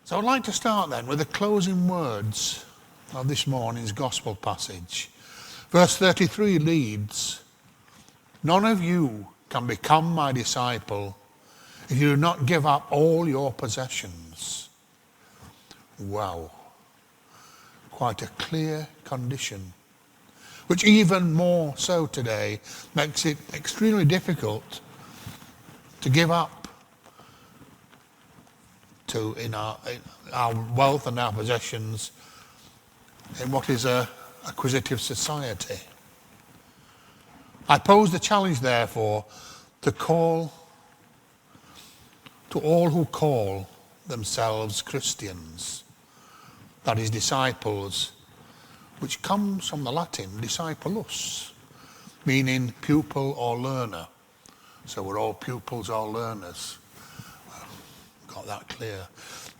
So I'd like to start then with the closing words of this morning's gospel passage. Verse 33 reads, "None of you can become my disciple if you do not give up all your possessions." Wow. Quite a clear condition, which even more so today makes it extremely difficult to give up in our wealth and our possessions in what is a acquisitive society. I pose the challenge, therefore, to all who call themselves Christians, that is, disciples, which comes from the Latin discipulus, meaning pupil or learner. So we're all pupils or learners. Got that clear.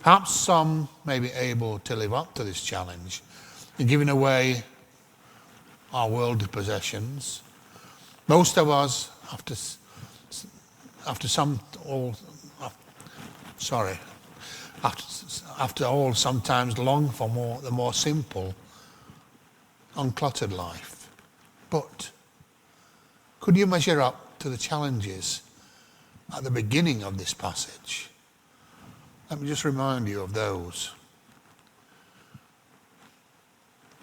Perhaps some may be able to live up to this challenge in giving away our worldly possessions. Most of us, after all, sometimes long for the more simple, uncluttered life. But could you measure up to the challenges at the beginning of this passage? Let me just remind you of those.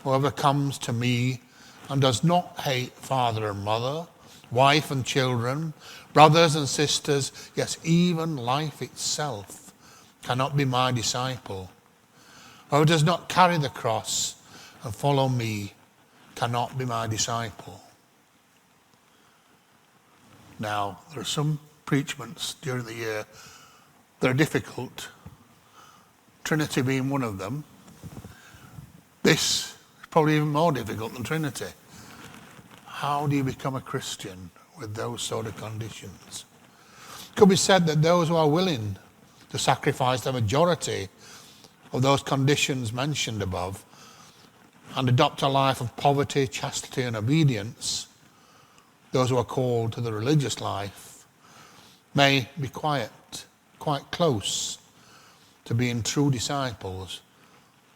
Whoever comes to me and does not hate father and mother, wife and children, brothers and sisters, yes, even life itself, cannot be my disciple. Whoever does not carry the cross and follow me cannot be my disciple. Now, there are some preachments during the year that are difficult, Trinity being one of them. This is probably even more difficult than Trinity. How do you become a Christian with those sort of conditions? It could be said that those who are willing to sacrifice the majority of those conditions mentioned above and adopt a life of poverty, chastity and obedience, those who are called to the religious life, may be quite close to being true disciples,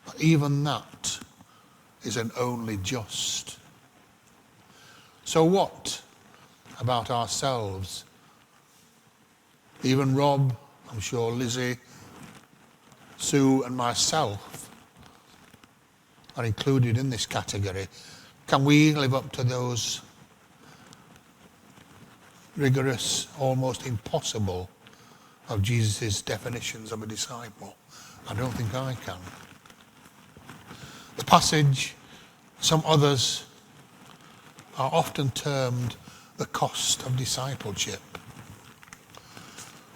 but even that is an only just. So what about ourselves? Even Rob, I'm sure Lizzie, Sue and myself are included in this category. Can we live up to those rigorous, almost impossible of Jesus' definitions of a disciple? I don't think I can. The passage, some others, are often termed the cost of discipleship.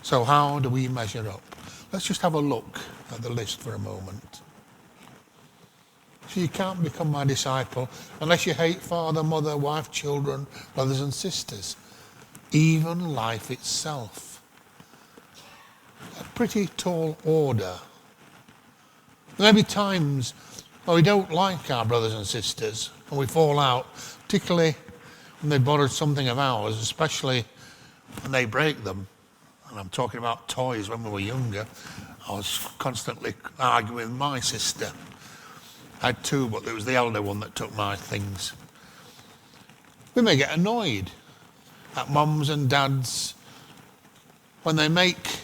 So how do we measure up? Let's just have a look at the list for a moment. So you can't become my disciple unless you hate father, mother, wife, children, brothers and sisters, even life itself. A pretty tall order. There may be times when we don't like our brothers and sisters and we fall out, particularly when they borrowed something of ours, especially when they break them. And I'm talking about toys when we were younger. I was constantly arguing with my sister. I had two, but it was the elder one that took my things. We may get annoyed at mums and dads when they make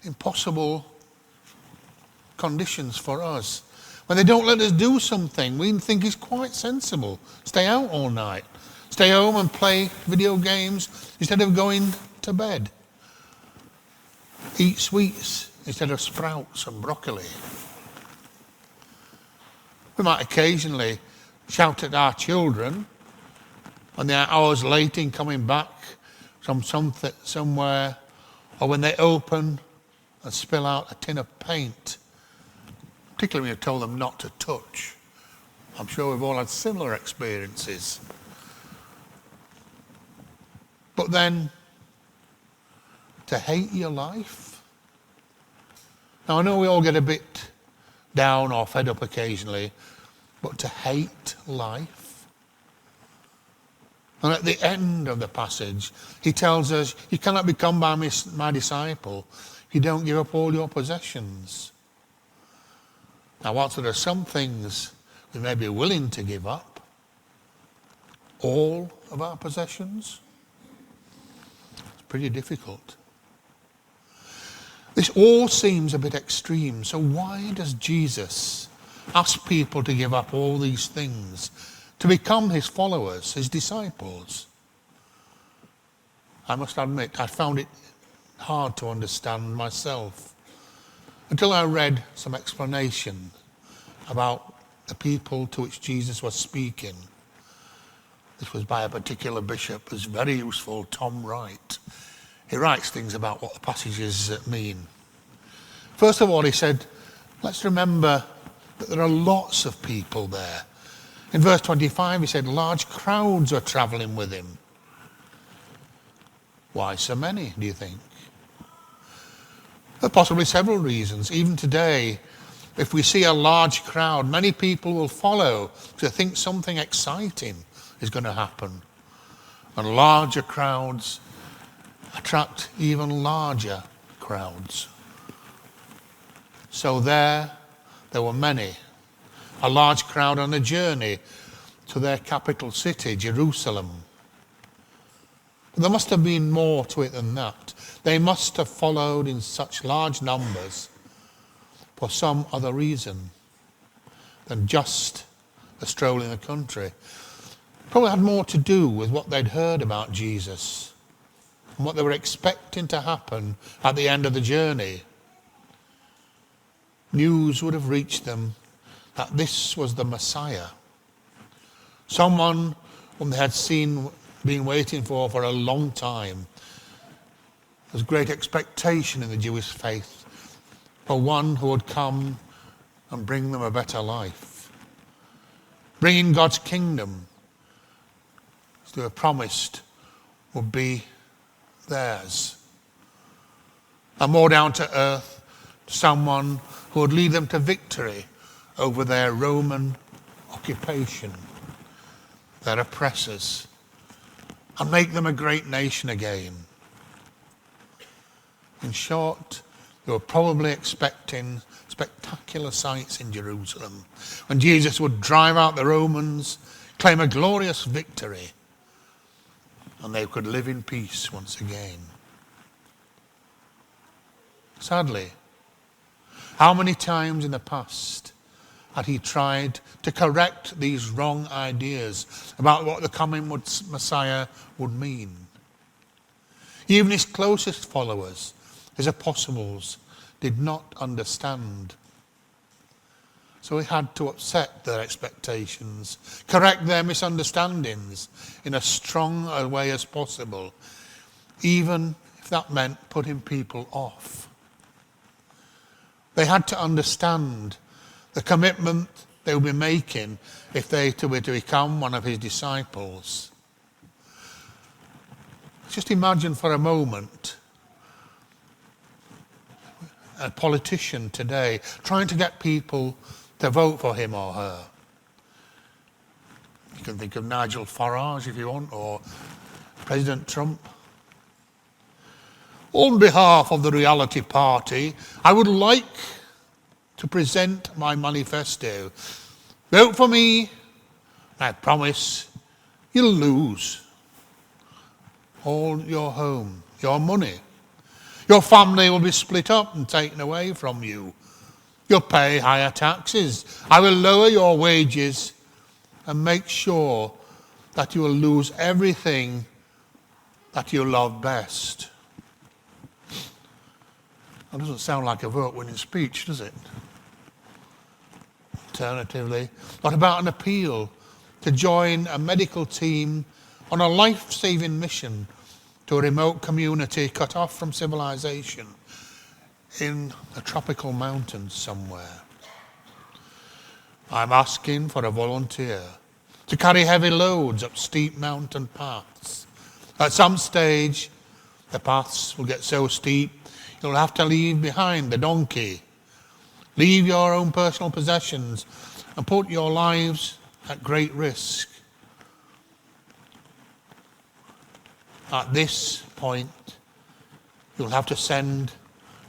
impossible conditions for us. When they don't let us do something we think is quite sensible. Stay out all night. Stay home and play video games instead of going to bed. Eat sweets instead of sprouts and broccoli. We might occasionally shout at our children when they're hours late in coming back from somewhere, or when they open and spill out a tin of paint, particularly when you told them not to touch. I'm sure we've all had similar experiences. But then, to hate your life? Now I know we all get a bit down or fed up occasionally, but to hate life? And at the end of the passage, he tells us, you cannot become my disciple if you don't give up all your possessions. Now, whilst there are some things we may be willing to give up, all of our possessions, it's pretty difficult. This all seems a bit extreme. So why does Jesus ask people to give up all these things, to become his followers, his disciples? I must admit, I found it hard to understand myself until I read some explanation about the people to which Jesus was speaking. This was by a particular bishop who's very useful, Tom Wright. He writes things about what the passages mean. First of all, he said, let's remember that there are lots of people there. In verse 25, he said, large crowds are travelling with him. Why so many, do you think? There are possibly several reasons. Even today, if we see a large crowd, many people will follow to think something exciting is going to happen. And larger crowds attract even larger crowds. So there were many. A large crowd on a journey to their capital city, Jerusalem. But there must have been more to it than that. They must have followed in such large numbers for some other reason than just a stroll in the country. Probably had more to do with what they'd heard about Jesus and what they were expecting to happen at the end of the journey. News would have reached them that this was the Messiah, someone whom they had been waiting for a long time. There's great expectation in the Jewish faith for one who would come and bring them a better life, bringing God's kingdom, as they were promised, would be theirs. And more down to earth, someone who would lead them to victory over their Roman occupation, their oppressors, and make them a great nation again. In short, they were probably expecting spectacular sights in Jerusalem when Jesus would drive out the Romans, claim a glorious victory, and they could live in peace once again. Sadly, how many times in the past had he tried to correct these wrong ideas about what the coming Messiah would mean? Even his closest followers, his apostles, did not understand. So he had to upset their expectations, correct their misunderstandings in as strong a way as possible, even if that meant putting people off. They had to understand the commitment they would be making if they were to become one of his disciples. Just imagine for a moment a politician today trying to get people to vote for him or her. You can think of Nigel Farage if you want, or President Trump. On behalf of the Reality Party, I would like to present my manifesto. Vote for me, and I promise you'll lose all your home, your money. Your family will be split up and taken away from you. You'll pay higher taxes. I will lower your wages and make sure that you will lose everything that you love best. That doesn't sound like a vote-winning speech, does it? Alternatively, what about an appeal to join a medical team on a life-saving mission to a remote community cut off from civilization in the tropical mountains somewhere? I'm asking for a volunteer to carry heavy loads up steep mountain paths. At some stage, the paths will get so steep you'll have to leave behind the donkey, leave your own personal possessions, and put your lives at great risk. At this point, you'll have to send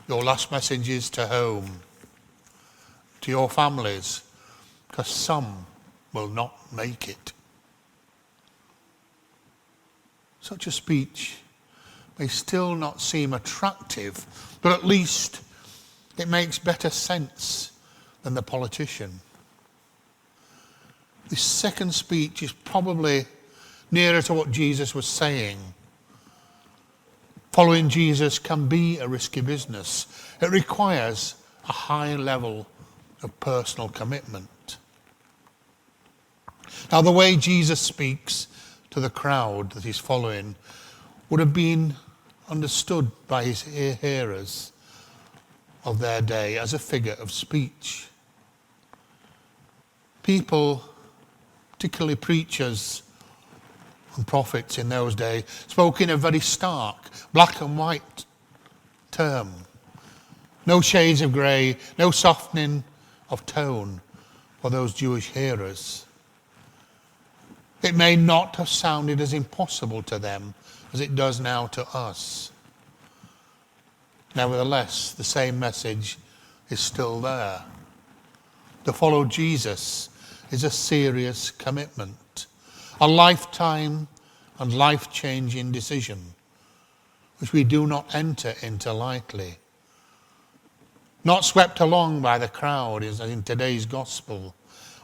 your last messages to home, to your families, because some will not make it. Such a speech may still not seem attractive, but at least it makes better sense than the politician. This second speech is probably nearer to what Jesus was saying. Following Jesus can be a risky business. It requires a high level of personal commitment. Now, the way Jesus speaks to the crowd that he's following would have been understood by his hearers of their day as a figure of speech. People, particularly preachers and prophets in those days, spoke in a very stark, black and white term. No shades of grey, no softening of tone for those Jewish hearers. It may not have sounded as impossible to them as it does now to us. Nevertheless, the same message is still there. To follow Jesus is a serious commitment, a lifetime and life-changing decision, which we do not enter into lightly. Not swept along by the crowd as in today's gospel,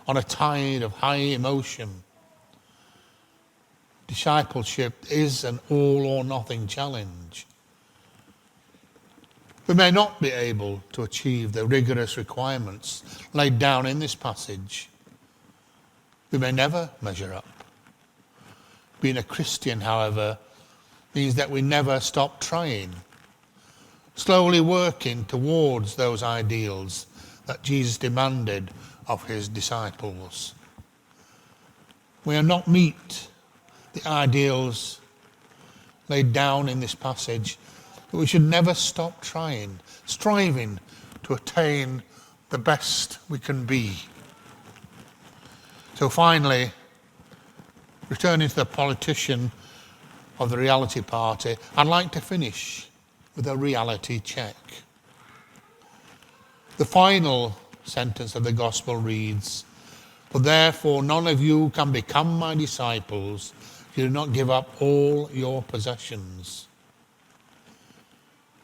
on a tide of high emotion. Discipleship is an all or nothing challenge. We may not be able to achieve the rigorous requirements laid down in this passage. We may never measure up. Being a Christian, however, means that we never stop trying, slowly working towards those ideals that Jesus demanded of his disciples. We are not meet the ideals laid down in this passage, but we should never stop trying, striving to attain the best we can be. So finally, returning to the politician of the reality party, I'd like to finish with a reality check. The final sentence of the gospel reads, "For therefore none of you can become my disciples if you do not give up all your possessions."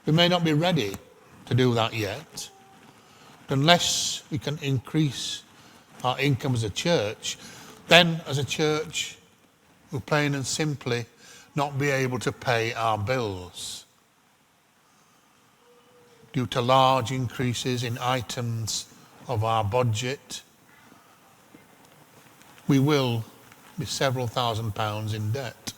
We may not be ready to do that yet, but unless we can increase our income as a church, then as a church we'll plain and simply not be able to pay our bills. Due to large increases in items of our budget, we will be several £1,000s in debt.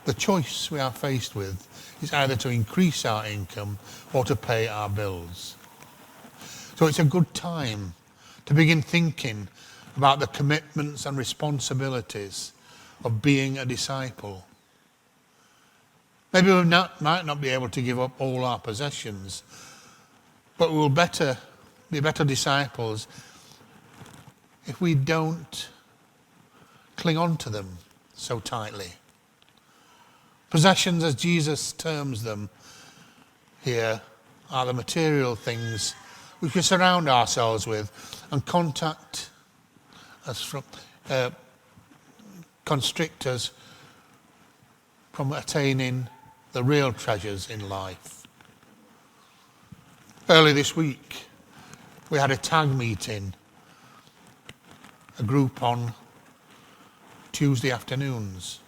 The choice we are faced with is either to increase our income or to pay our bills. So it's a good time to begin thinking about the commitments and responsibilities of being a disciple. Maybe we might not be able to give up all our possessions, but we'll be better disciples if we don't cling on to them so tightly. Possessions, as Jesus terms them here, are the material things which we surround ourselves with and constrict us from attaining the real treasures in life. Early this week, we had a tag meeting, a group on Tuesday afternoons.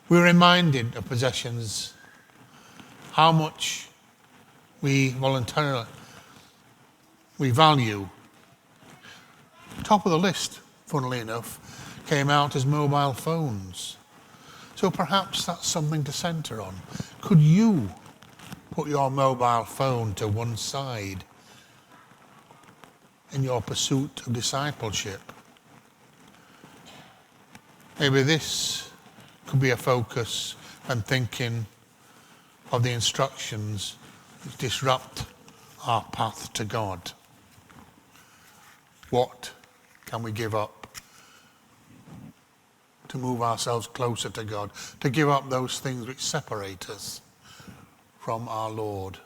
We were reminded of possessions, how much we value. Top of the list, funnily enough, came out as mobile phones. So perhaps that's something to centre on. Could you put your mobile phone to one side in your pursuit of discipleship? Maybe this could be a focus when thinking of the instructions that disrupt our path to God. What can we give up to move ourselves closer to God, to give up those things which separate us from our Lord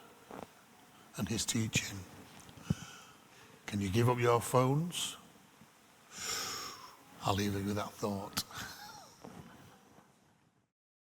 and his teaching? Can and you give up your phones, I'll leave it with that thought.